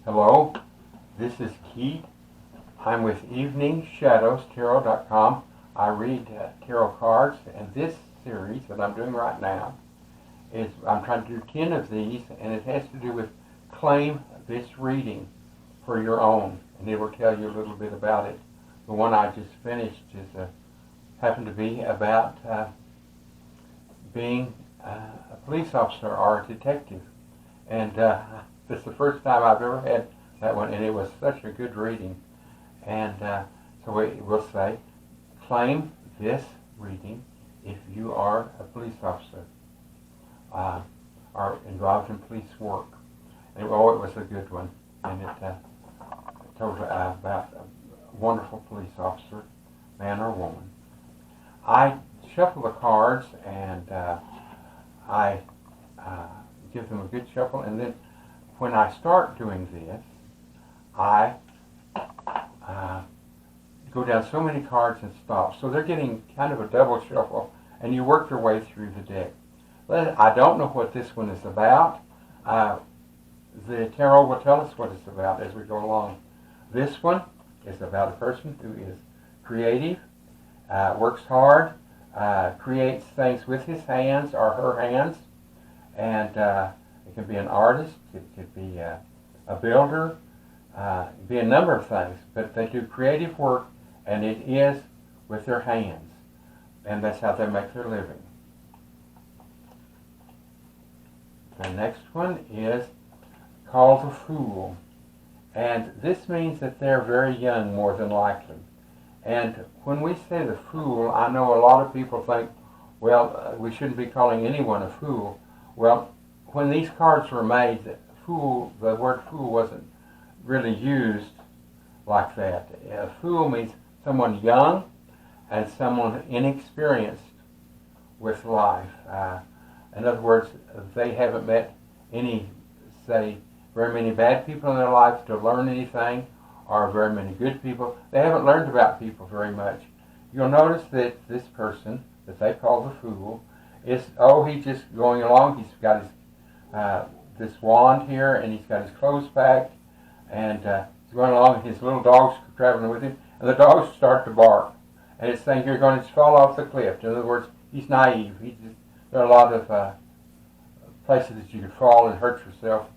Hello, this is Keith. I'm with EveningShadowsTarot.com. I read tarot cards, and this series that I'm doing right now is I'm trying to do 10 of these, and it has to do with claim this reading for your own, and it will tell you a little bit about it. The one I just finished is happened to be about being a police officer or a detective, and this is the first time I've ever had that one, and it was such a good reading. And so we'll say, claim this reading if you are a police officer or involved in police work. And it was a good one, and it told about a wonderful police officer, man or woman. I shuffle the cards, and I give them a good shuffle, and then when I start doing this, I go down so many cards and stop. So they're getting kind of a double shuffle, and you work your way through the deck. I don't know what this one is about. The tarot will tell us what it's about as we go along. This one is about a person who is creative, works hard, creates things with his hands or her hands, and it can be an artist, it could be a builder, it could be a number of things, but they do creative work, and it is with their hands, and that's how they make their living. The next one is called the Fool, and this means that they're very young, more than likely. And when we say the Fool, I know a lot of people think, well, we shouldn't be calling anyone a fool. Well, when these cards were made, fool, the word fool wasn't really used like that. A fool means someone young and someone inexperienced with life. In other words, they haven't met any, say, very many bad people in their life to learn anything, or very many good people. They haven't learned about people very much. You'll notice that this person that they call the Fool is, he's just going along. He's got his this wand here, and he's got his clothes packed, and he's going along, and his little dog's traveling with him, and the dogs start to bark, and it's saying you're going to fall off the cliff. In other words, he's naive. There are a lot of places that you could fall and hurt yourself,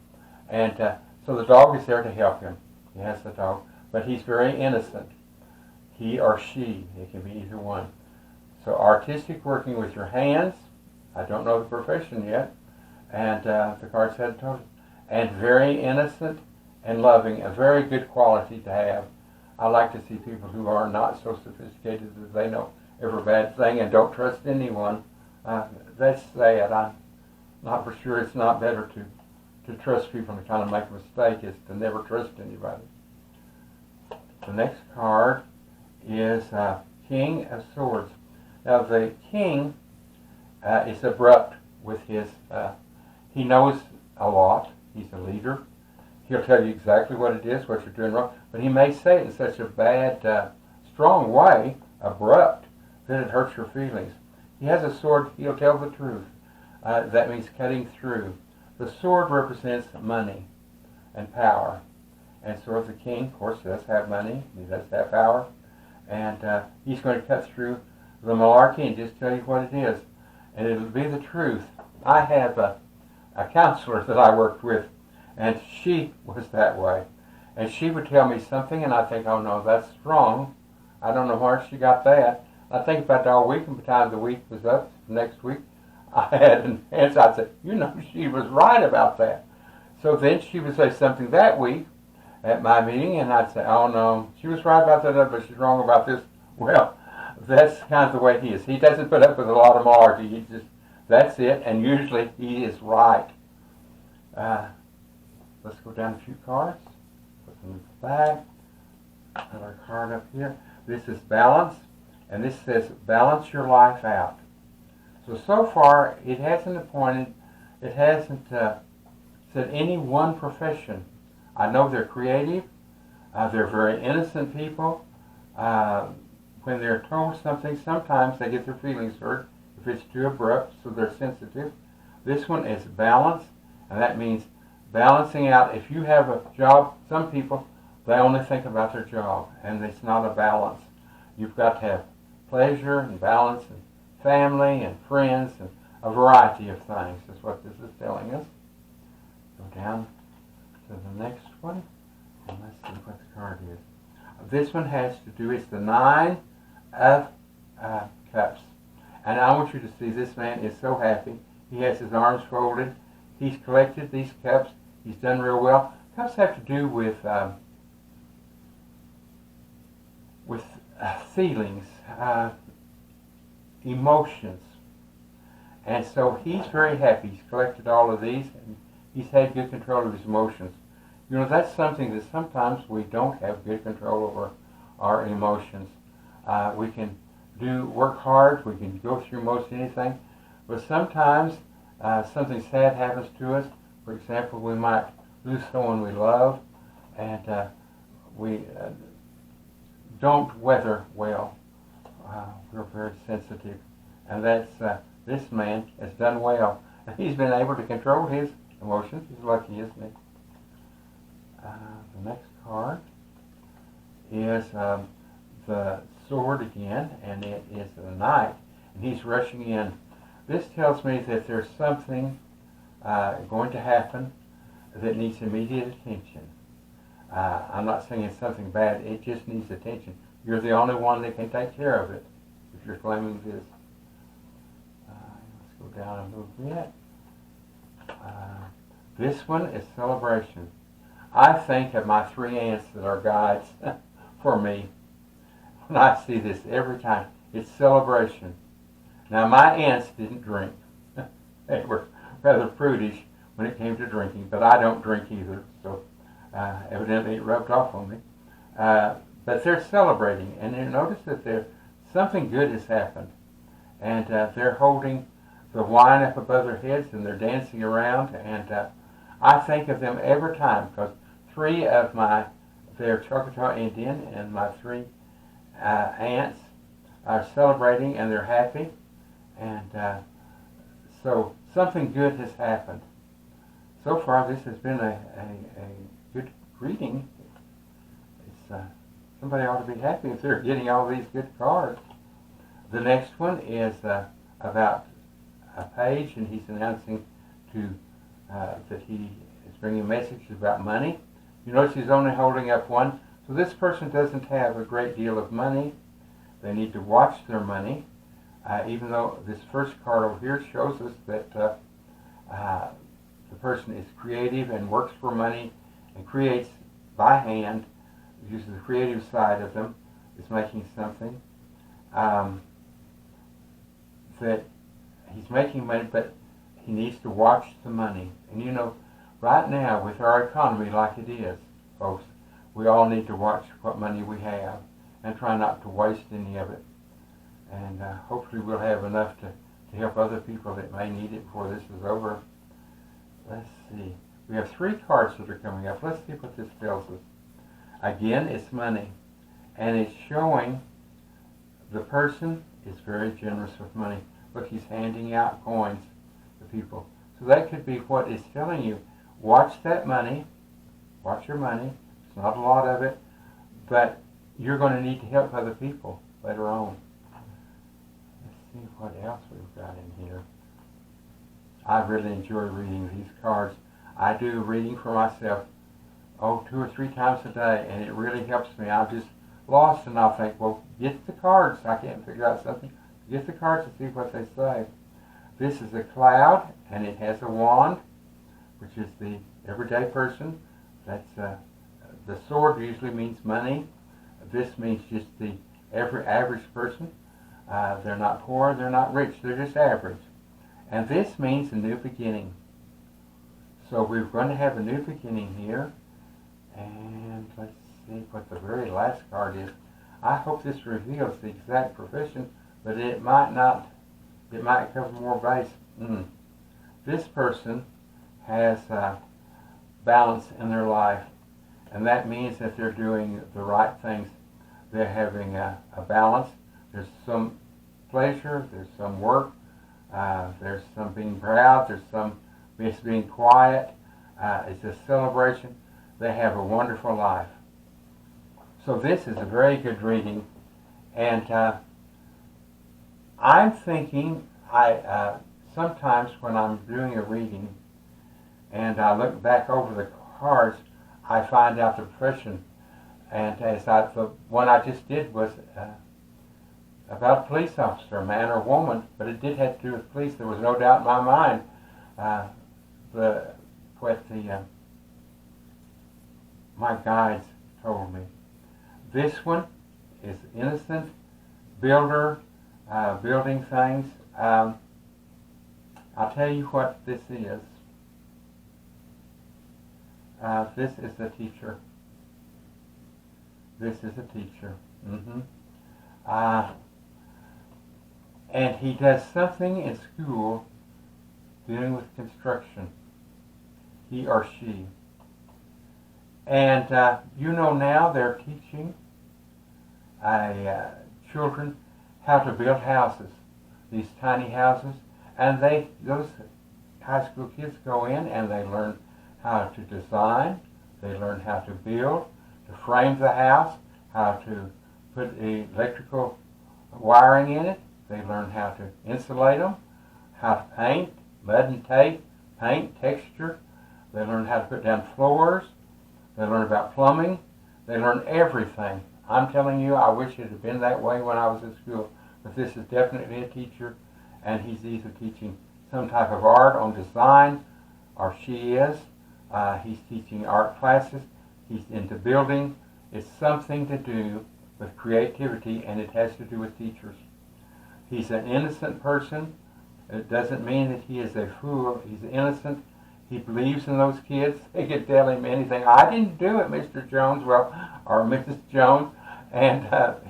and so the dog is there to help him. He has the dog, but he's very innocent. He or she, it can be either one. So artistic, working with your hands. I don't know the profession yet, and the cards hadn't told us. And very innocent and loving, a very good quality to have. I like to see people who are not so sophisticated that they know every bad thing and don't trust anyone. That's sad. I'm not for sure it's not better to trust people and kind of make a mistake is to never trust anybody. The next card is King of Swords. Now the King is abrupt with his, he knows a lot, he's a leader, he'll tell you exactly what it is, what you're doing wrong, but he may say it in such a bad, strong way, abrupt, that it hurts your feelings. He has a sword, he'll tell the truth. That means cutting through. The sword represents money and power. And so the King, of course, does have money, he does have power, and he's going to cut through the malarkey and just tell you what it is. And it'll be the truth. I have a counselor that I worked with, and she was that way. And she would tell me something, and I think, oh no, that's wrong. I don't know where she got that. I think about it all week, and by the time the week was up, next week, I had an answer. I'd say, she was right about that. So then she would say something that week at my meeting, and I'd say, oh no, she was right about that, but she's wrong about this. Well, that's kind of the way he is. He doesn't put up with a lot of malarkey. He just, that's it, and usually he is right. Let's go down a few cards. Put them in the back. Put our card up here. This is balance, and this says balance your life out. So far, it hasn't said any one profession. I know they're creative. They're very innocent people. When they're told something, sometimes they get their feelings hurt if it's too abrupt, so they're sensitive. This one is balance, and that means balancing out. If you have a job, some people, they only think about their job, and it's not a balance. You've got to have pleasure and balance and family and friends and a variety of things. That's what this is telling us. Go down to the next one, and let's see what the card is. This one has to do, it's the Nine of Cups. And I want you to see this man is so happy. He has his arms folded. He's collected these cups. He's done real well. Cups have to do with feelings, emotions. And so he's very happy. He's collected all of these, and he's had good control of his emotions. You know, that's something that sometimes we don't have good control over our emotions. We can work hard, we can go through most anything, but sometimes something sad happens to us. For example, we might lose someone we love, and we don't weather well. We're very sensitive, and that's this man has done well. He's been able to control his emotions. He's lucky, isn't he? The next card is the sword again, and it is the knight, and he's rushing in. This tells me that there's something going to happen that needs immediate attention. I'm not saying it's something bad, it just needs attention. You're the only one that can take care of it if you're claiming this. Let's go down a little bit. This one is celebration. I think of my three aunts that are guides for me. When I see this every time, it's celebration. Now, my aunts didn't drink. They were rather prudish when it came to drinking, but I don't drink either, so evidently it rubbed off on me. But they're celebrating, and you notice that something good has happened, and they're holding the wine up above their heads, and they're dancing around, and I think of them every time, because three of they're Choctaw Indian, and my three aunts are celebrating, and they're happy, and so something good has happened. So far, this has been a good reading. Somebody ought to be happy if they're getting all these good cards. The next one is about a page, and he's announcing that he is bringing messages about money. You notice he's only holding up one. So this person doesn't have a great deal of money. They need to watch their money. Even though this first card over here shows us that the person is creative and works for money and creates by hand, uses the creative side of them, is making something. That he's making money, but he needs to watch the money. And you know, right now, with our economy like it is, folks, we all need to watch what money we have and try not to waste any of it. And hopefully we'll have enough to help other people that may need it before this is over. Let's see. We have three cards that are coming up. Let's see what this tells us. Again, it's money. And it's showing the person is very generous with money. Look, he's handing out coins to people. So that could be what it's telling you. Watch that money. Watch your money. It's not a lot of it. But you're going to need to help other people later on. Let's see what else we've got in here. I really enjoy reading these cards. I do reading for myself, 2 or 3 times a day, and it really helps me. I'm just lost, and I'll think, well, get the cards. I can't figure out something. Get the cards and see what they say. This is a cloud, and it has a wand, which is the everyday person. That's the sword usually means money. This means just the average person. They're not poor, they're not rich, they're just average. And this means a new beginning. So we're going to have a new beginning here. And let's see what the very last card is. I hope this reveals the exact profession, but it might not. It might cover more base. This person has balance in their life, and that means that they're doing the right things. They're having a balance. There's some pleasure, there's some work, there's some being proud, there's some being quiet, It's a celebration. They have a wonderful life. So this is a very good reading, and I'm thinking sometimes when I'm doing a reading and I look back over the cards, I find out the profession. And the one I just did was about a police officer, a man or woman, but it did have to do with police. There was no doubt in my mind my guides told me. This one is innocent, builder, building things. I'll tell you what this is. This is a teacher. This is a teacher. And he does something in school dealing with construction. He or she. And now they're teaching children how to build houses, these tiny houses, and those high school kids go in and they learn how to design, they learn how to build, to frame the house, how to put electrical wiring in it, they learn how to insulate them, how to paint, mud and tape, paint, texture, they learn how to put down floors, they learn about plumbing, they learn everything. I'm telling you, I wish it had been that way when I was in school, but this is definitely a teacher, and he's either teaching some type of art on design, or she is. He's teaching art classes. He's into building. It's something to do with creativity, and it has to do with teachers. He's an innocent person. It doesn't mean that he is a fool. He's innocent. He believes in those kids. They could tell him anything. I didn't do it, Mr. Jones, or Mrs. Jones. And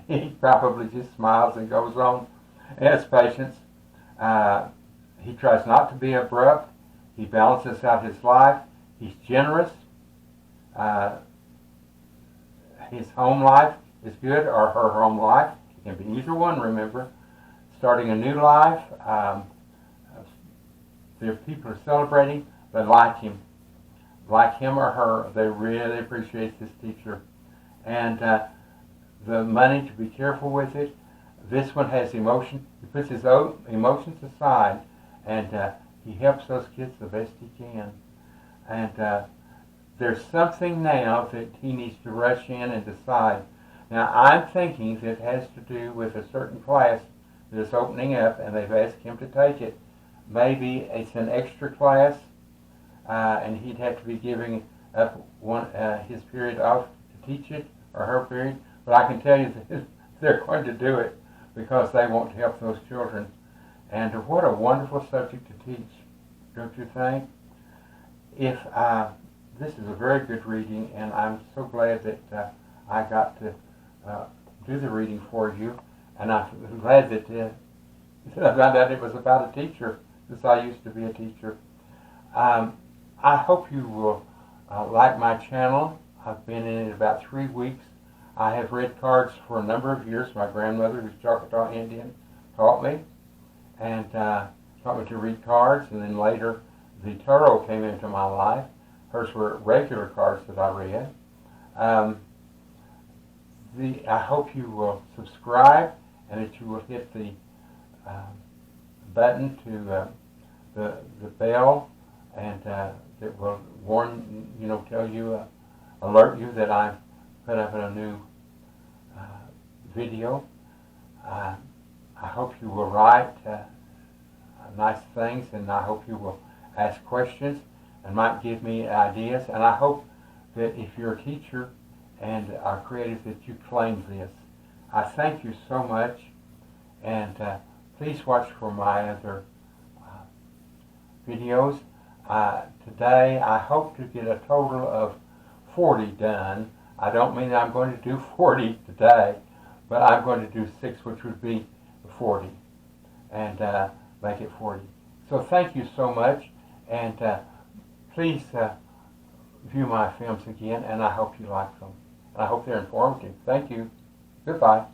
he probably just smiles and goes on. He has patience. He tries not to be abrupt. He balances out his life. He's generous. His home life is good, or her home life. It can be either one, remember. Starting a new life. The people are celebrating. They like him or her. They really appreciate this teacher. And the money, to be careful with it. This one has emotion. He puts his own emotions aside, and he helps those kids the best he can. And there's something now that he needs to rush in and decide. Now, I'm thinking that it has to do with a certain class that is opening up, and they've asked him to take it. Maybe it's an extra class, and he'd have to be giving up his period off to teach it, or her period. But I can tell you that they're going to do it because they want to help those children. And what a wonderful subject to teach, don't you think? This is a very good reading, and I'm so glad that I got to do the reading for you. And I'm glad that I found out it was about a teacher, since I used to be a teacher. I hope you will like my channel. I've been in it about 3 weeks. I have read cards for a number of years. My grandmother, who's Choctaw Indian, taught me, and taught me to read cards, and then later the tarot came into my life. Hers were regular cards that I read. I hope you will subscribe, and that you will hit the button to the bell, and that will tell you, alert you that I've put up a new video. I hope you will write nice things, and I hope you will ask questions and might give me ideas. And I hope that if you're a teacher and are creative, that you claim this. I thank you so much, and please watch for my other videos. Today I hope to get a total of 40 done. I don't mean that I'm going to do 40 today, but I'm going to do 6, which would be 40, and make it 40. So thank you so much, and please view my films again, and I hope you like them. I hope they're informative. Thank you. Goodbye.